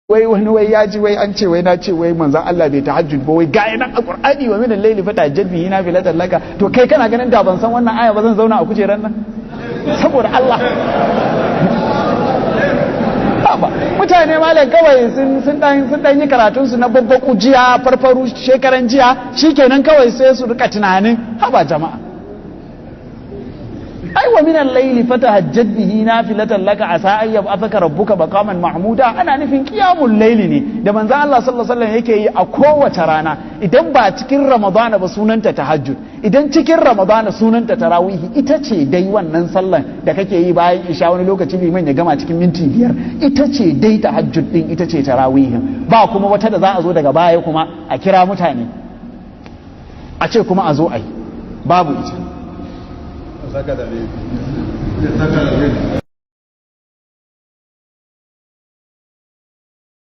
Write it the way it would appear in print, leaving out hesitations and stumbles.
wai wani wai ya ji wai an ce wai na ce wai manzon Allah bai tahajjud ba wai ga nan alqur'ani wa min al-layli fatahajjad bihi nafilatan laka to kai kana ganin da ban san wannan aya ba zan zauna a kujeran nan saboda Allah mutane malam kawai sun dan yi karatun su na babbaku jiya farfaru shekaran jiya shikenan kawai sai su rika tunanin haba jama'a ai wa min al-layli fatahajjad bihi nafilatan laka asa an yab'athaka rabbuka maqaman mahmuda ana nufin qiyamul layli ne da manzon Allah sallallahu alaihi wasallam yake yi a kowace rana idan ba cikin ramadana ba sunanta tahajjud idan cikin ramadana sunanta tarawihi ita ce dai wannan sallan da kake yi bayan isha wani lokaci liman ya gama cikin minti 5 ita ce dai tahajjud din ita ce tarawihin ba kuma wata da za a zo daga baya kuma a kira mutane a ce kuma a zo ai babu ita